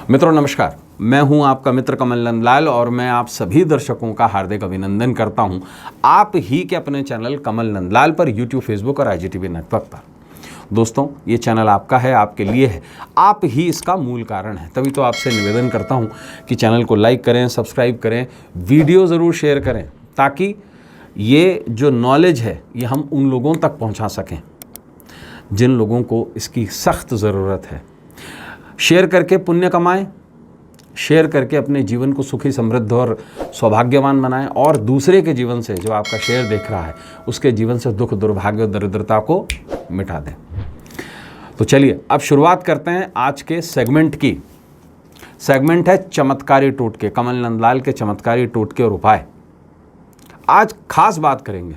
मित्रों नमस्कार, मैं हूं आपका मित्र कमल नंदलाल और मैं आप सभी दर्शकों का हार्दिक अभिनंदन करता हूं आप ही के अपने चैनल कमल नंदलाल पर यूट्यूब, फेसबुक और IGTV नेटवर्क पर। दोस्तों, ये चैनल आपका है, आपके लिए है, आप ही इसका मूल कारण है। तभी तो आपसे निवेदन करता हूं कि चैनल को लाइक करें, सब्सक्राइब करें, वीडियो ज़रूर शेयर करें, ताकि ये जो नॉलेज है ये हम उन लोगों तक पहुंचा सकें जिन लोगों को इसकी सख्त ज़रूरत है। शेयर करके पुण्य कमाएं, शेयर करके अपने जीवन को सुखी, समृद्ध और सौभाग्यवान बनाएं और दूसरे के जीवन से, जो आपका शेयर देख रहा है, उसके जीवन से दुख, दुर्भाग्य और दरिद्रता को मिटा दें। तो चलिए अब शुरुआत करते हैं आज के सेगमेंट की। सेगमेंट है चमत्कारी टोटके, कमल नंदलाल के चमत्कारी टोटके और उपाय। आज खास बात करेंगे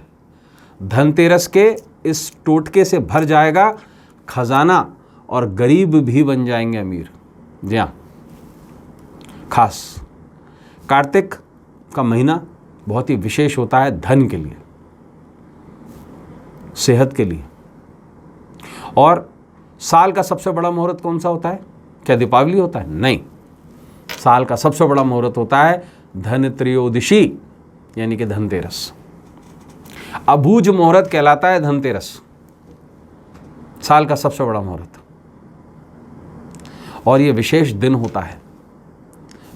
धनतेरस के इस टोटके से भर जाएगा खजाना और गरीब भी बन जाएंगे अमीर। जी हाँ, खास कार्तिक का महीना बहुत ही विशेष होता है धन के लिए, सेहत के लिए। और साल का सबसे बड़ा मुहूर्त कौन सा होता है? क्या दीपावली होता है? नहीं, साल का सबसे बड़ा मुहूर्त होता है धन त्रयोदशी, यानी कि धनतेरस। अबूझ मुहूर्त कहलाता है धनतेरस, साल का सबसे बड़ा मुहूर्त। और ये विशेष दिन होता है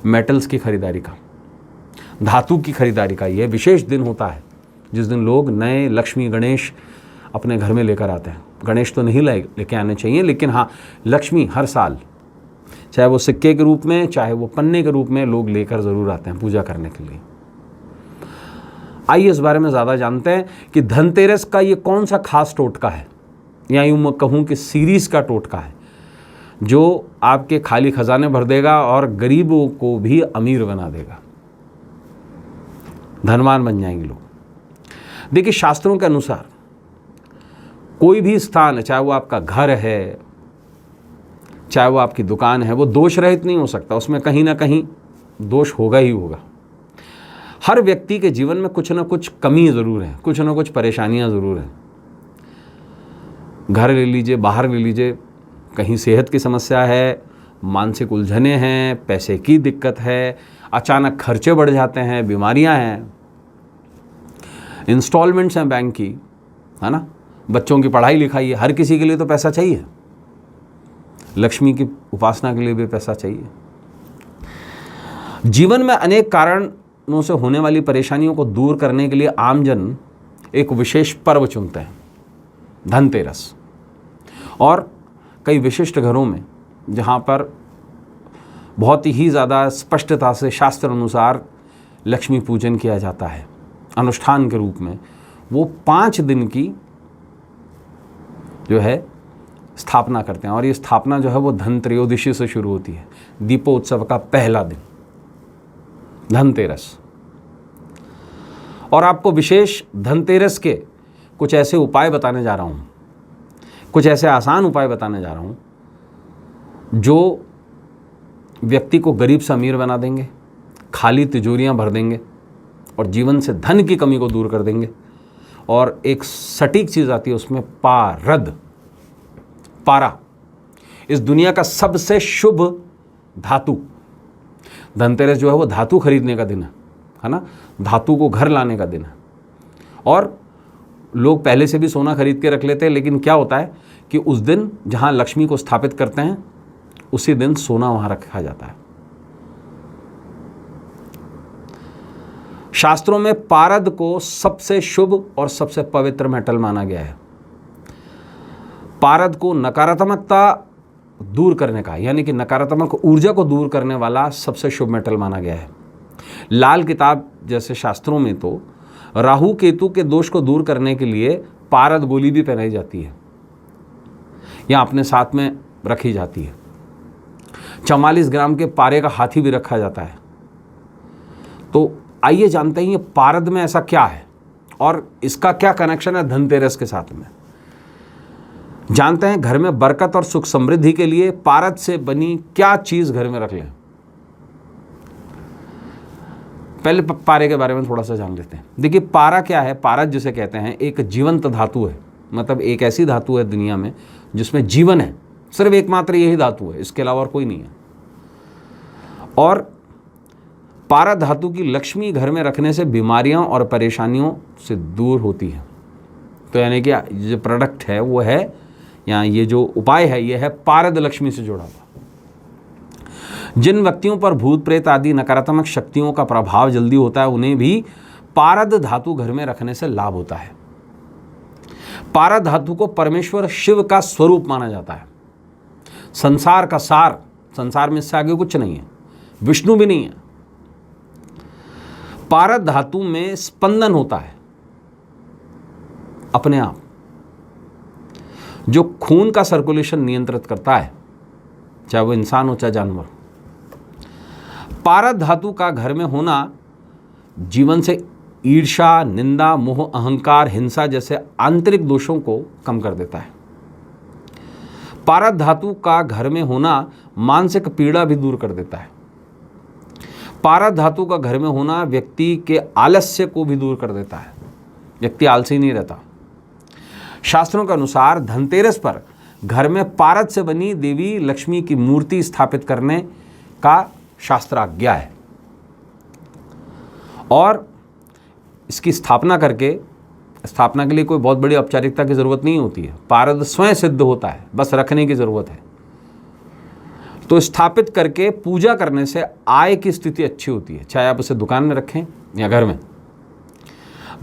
मेटल्स की खरीदारी का, धातु की खरीदारी का। यह विशेष दिन होता है जिस दिन लोग नए लक्ष्मी गणेश अपने घर में लेकर आते हैं। गणेश तो नहीं लेके आने चाहिए, लेकिन हाँ, लक्ष्मी हर साल, चाहे वो सिक्के के रूप में, चाहे वो पन्ने के रूप में, लोग लेकर ज़रूर आते हैं पूजा करने के लिए। आइए इस बारे में ज़्यादा जानते हैं कि धनतेरस का ये कौन सा खास टोटका है, या यूँ मैं कहूँ कि सीरीज़ का टोटका है, जो आपके खाली खजाने भर देगा और गरीबों को भी अमीर बना देगा, धनवान बन जाएंगे लोग। देखिए, शास्त्रों के अनुसार कोई भी स्थान है, चाहे वो आपका घर है, चाहे वो आपकी दुकान है, वो दोष रहित नहीं हो सकता, उसमें कहीं ना कहीं दोष होगा ही होगा। हर व्यक्ति के जीवन में कुछ ना कुछ कमी ज़रूर है, कुछ ना कुछ परेशानियां ज़रूर हैं। घर ले लीजिए, बाहर ले लीजिए, कहीं सेहत की समस्या है, मानसिक उलझने हैं, पैसे की दिक्कत है, अचानक खर्चे बढ़ जाते हैं, बीमारियां हैं, इंस्टॉलमेंट्स हैं बैंक की, है ना, बच्चों की पढ़ाई लिखाई है। हर किसी के लिए तो पैसा चाहिए, लक्ष्मी की उपासना के लिए भी पैसा चाहिए। जीवन में अनेक कारणों से होने वाली परेशानियों को दूर करने के लिए आमजन एक विशेष पर्व चुनते हैं, धनतेरस। और कई विशिष्ट घरों में, जहाँ पर बहुत ही ज़्यादा स्पष्टता से शास्त्र अनुसार लक्ष्मी पूजन किया जाता है अनुष्ठान के रूप में, वो 5 दिन की जो है स्थापना करते हैं। और ये स्थापना जो है वो धन त्रयोदशी से शुरू होती है, दीपोत्सव का पहला दिन, धनतेरस। और आपको विशेष धनतेरस के कुछ ऐसे उपाय बताने जा रहा हूँ, कुछ ऐसे आसान उपाय बताने जा रहा हूँ जो व्यक्ति को गरीब से अमीर बना देंगे, खाली तिजोरियाँ भर देंगे और जीवन से धन की कमी को दूर कर देंगे। और एक सटीक चीज़ आती है उसमें, पारद। पारा इस दुनिया का सबसे शुभ धातु। धनतेरस जो है वो धातु खरीदने का दिन है ना, धातु को घर लाने का दिन है। और लोग पहले से भी सोना खरीद के रख लेते हैं, लेकिन क्या होता है कि उस दिन जहाँ लक्ष्मी को स्थापित करते हैं, उसी दिन सोना वहाँ रखा जाता है। शास्त्रों में पारद को सबसे शुभ और सबसे पवित्र मेटल माना गया है। पारद को नकारात्मकता दूर करने का, यानी कि नकारात्मक ऊर्जा को दूर करने वाला सबसे शुभ मेटल माना गया है। लाल किताब जैसे शास्त्रों में तो राहु केतु के दोष को दूर करने के लिए पारद गोली भी पहनाई जाती है या अपने साथ में रखी जाती है। 44 ग्राम के पारे का हाथी भी रखा जाता है। तो आइए जानते हैं ये पारद में ऐसा क्या है और इसका क्या कनेक्शन है धनतेरस के साथ में। जानते हैं घर में बरकत और सुख समृद्धि के लिए पारद से बनी क्या चीज घर में रख लें। पहले पारे के बारे में थोड़ा सा जान लेते हैं। देखिए, पारा क्या है? पारद जिसे कहते हैं एक जीवंत धातु है मतलब एक ऐसी धातु है दुनिया में जिसमें जीवन है, सिर्फ एकमात्र यही धातु है, इसके अलावा और कोई नहीं है। और पारद धातु की लक्ष्मी घर में रखने से बीमारियां और परेशानियों से दूर होती है। तो यानी कि जो प्रोडक्ट है वो है, या ये जो उपाय है ये है पारद लक्ष्मी से जुड़ा हुआ। जिन व्यक्तियों पर भूत प्रेत आदि नकारात्मक शक्तियों का प्रभाव जल्दी होता है उन्हें भी पारद धातु घर में रखने से लाभ होता है। पारद धातु को परमेश्वर शिव का स्वरूप माना जाता है, संसार का सार, संसार में इससे आगे कुछ नहीं है, विष्णु भी नहीं है। पारद धातु में स्पंदन होता है अपने आप, जो खून का सर्कुलेशन नियंत्रित करता है, चाहे वो इंसान हो चाहे जानवर। पारद धातु का घर में होना जीवन से ईर्ष्या, निंदा, मोह, अहंकार, हिंसा जैसे आंतरिक दोषों को कम कर देता है। पारद धातु का घर में होना मानसिक पीड़ा भी दूर कर देता है। पारद धातु का घर में होना व्यक्ति के आलस्य को भी दूर कर देता है, व्यक्ति आलसी नहीं रहता। शास्त्रों के अनुसार धनतेरस पर घर में पारद से बनी देवी लक्ष्मी की मूर्ति स्थापित करने का शास्त्र आज्ञा है, और इसकी स्थापना के लिए कोई बहुत बड़ी औपचारिकता की ज़रूरत नहीं होती है, पारद स्वयं सिद्ध होता है, बस रखने की ज़रूरत है। तो स्थापित करके पूजा करने से आय की स्थिति अच्छी होती है, चाहे आप उसे दुकान में रखें या घर में।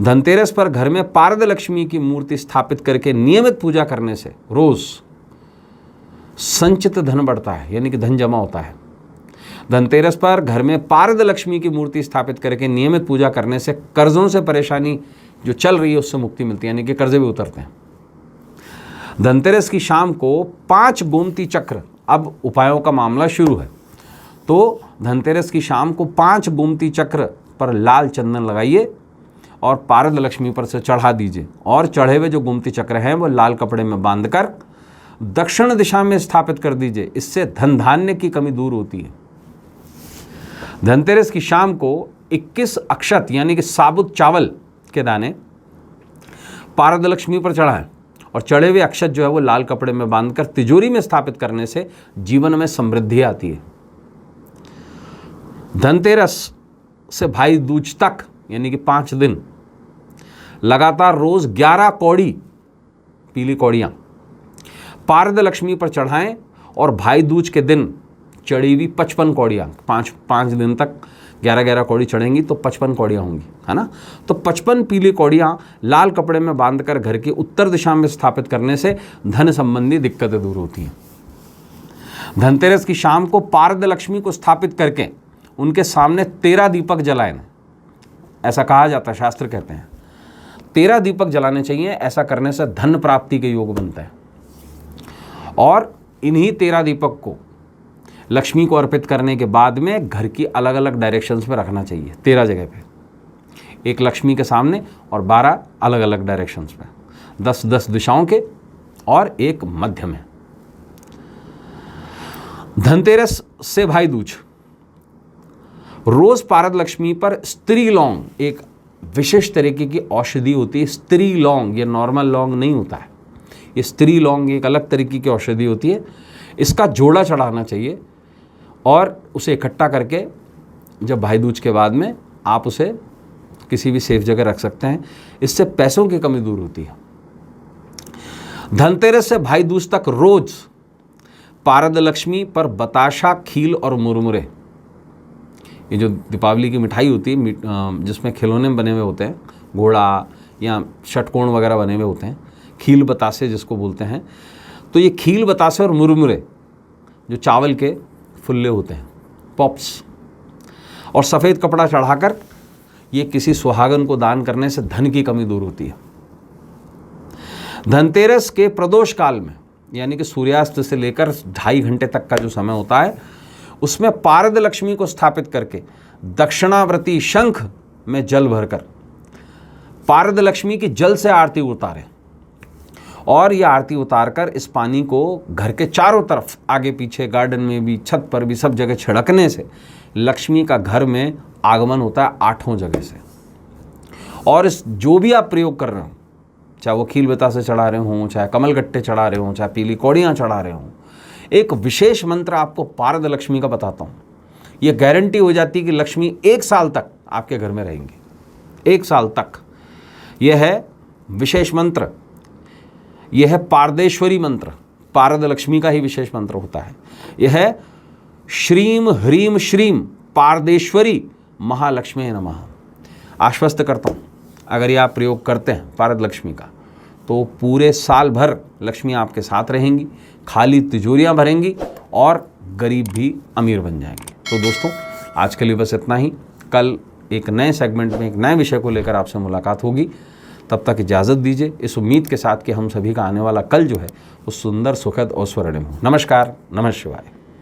धनतेरस पर घर में पारद लक्ष्मी की मूर्ति स्थापित करके नियमित पूजा करने से रोज संचित धन बढ़ता है, यानी कि धन जमा होता है। धनतेरस पर घर में पारद लक्ष्मी की मूर्ति स्थापित करके नियमित पूजा करने से कर्जों से परेशानी जो चल रही है उससे मुक्ति मिलती है, यानी कि कर्जे भी उतरते हैं। धनतेरस की शाम को 5 गोमती चक्र, अब उपायों का मामला शुरू है, तो धनतेरस की शाम को 5 गोमती चक्र पर लाल चंदन लगाइए और पारद लक्ष्मी पर से चढ़ा दीजिए, और चढ़े हुए जो गोमती चक्र हैं वो लाल कपड़े में बांधकर दक्षिण दिशा में स्थापित कर दीजिए। इससे धन धान्य की कमी दूर होती है। धनतेरस की शाम को 21 अक्षत यानी कि साबुत चावल के दाने पारद लक्ष्मी पर चढ़ाएं, और चढ़े हुए अक्षत जो है वो लाल कपड़े में बांधकर तिजोरी में स्थापित करने से जीवन में समृद्धि आती है। धनतेरस से भाई दूज तक यानी कि 5 दिन लगातार रोज 11 कौड़ी, पीली कौड़ियां पारद लक्ष्मी पर चढ़ाएं, और भाई दूज के दिन चढ़ी हुई 55 कौड़ियाँ, 5 दिन तक 11-11 कौड़ी चढ़ेंगी तो 55 कौड़ियाँ होंगी, है ना। तो 55 पीली कौड़ियाँ लाल कपड़े में बांधकर घर की उत्तर दिशा में स्थापित करने से धन संबंधी दिक्कतें दूर होती हैं। धनतेरस की शाम को पारद लक्ष्मी को स्थापित करके उनके सामने 13 दीपक जलाएं, ऐसा कहा जाता है, शास्त्र कहते हैं 13 दीपक जलाने चाहिए। ऐसा करने से धन प्राप्ति के योग बनता है, और इन्हीं 13 दीपक को लक्ष्मी को अर्पित करने के बाद में घर की अलग अलग डायरेक्शंस में रखना चाहिए, 13 जगह पे, एक लक्ष्मी के सामने और 12 अलग अलग डायरेक्शंस में, 10-10 दिशाओं के और एक मध्य में। धनतेरस से भाई दूज, रोज पारद लक्ष्मी पर स्त्री लौंग, एक विशेष तरीके की औषधि होती है स्त्री लौंग, ये नॉर्मल लौंग नहीं होता है, ये स्त्री लौंग एक अलग तरीके की औषधि होती है, इसका जोड़ा चढ़ाना चाहिए, और उसे इकट्ठा करके जब भाई दूज के बाद में आप उसे किसी भी सेफ जगह रख सकते हैं। इससे पैसों की कमी दूर होती है। धनतेरस से भाई दूज तक रोज पारद लक्ष्मी पर बताशा, खील और मुरमुरे, ये जो दीपावली की मिठाई होती है जिसमें खिलौने बने हुए होते हैं, घोड़ा या षटकोण वगैरह बने हुए होते हैं, खील बतासे जिसको बोलते हैं, तो ये खील बतासे और मुरमुरे जो चावल के फुल्ले होते हैं, पॉप्स, और सफ़ेद कपड़ा चढ़ाकर ये किसी सुहागन को दान करने से धन की कमी दूर होती है। धनतेरस के प्रदोष काल में यानी कि सूर्यास्त से लेकर 2.5 घंटे तक का जो समय होता है, उसमें पारद लक्ष्मी को स्थापित करके दक्षिणावर्ती शंख में जल भरकर पारद लक्ष्मी की जल से आरती उतारें, और ये आरती उतारकर इस पानी को घर के चारों तरफ, आगे पीछे, गार्डन में भी, छत पर भी, सब जगह छिड़कने से लक्ष्मी का घर में आगमन होता है 8 जगह से। और इस जो भी आप प्रयोग कर रहे हो, चाहे वो खील बेता से चढ़ा रहे हों, चाहे कमल गट्टे चढ़ा रहे हों, चाहे पीली कौड़ियाँ चढ़ा रहे हों, एक विशेष मंत्र आपको पारद लक्ष्मी का बताता हूँ। ये गारंटी हो जाती है कि लक्ष्मी 1 साल तक आपके घर में रहेंगी, 1 साल तक। यह है विशेष मंत्र, यह है पारदेश्वरी मंत्र। पारद लक्ष्मी का ही विशेष मंत्र होता है। यह है श्रीम ह्रीम श्रीम पारदेश्वरी महालक्ष्मी नमः। आश्वस्त करता हूँ, अगर ये आप प्रयोग करते हैं पारद लक्ष्मी का, तो पूरे साल भर लक्ष्मी आपके साथ रहेंगी, खाली तिजोरियाँ भरेंगी और गरीब भी अमीर बन जाएंगे। तो दोस्तों, आज के लिए बस इतना ही। कल एक नए सेगमेंट में एक नए विषय को लेकर आपसे मुलाकात होगी। तब तक इजाज़त दीजिए, इस उम्मीद के साथ कि हम सभी का आने वाला कल जो है वो सुंदर, सुखद और स्वर्णिम हो। नमस्कार, नमः शिवाय।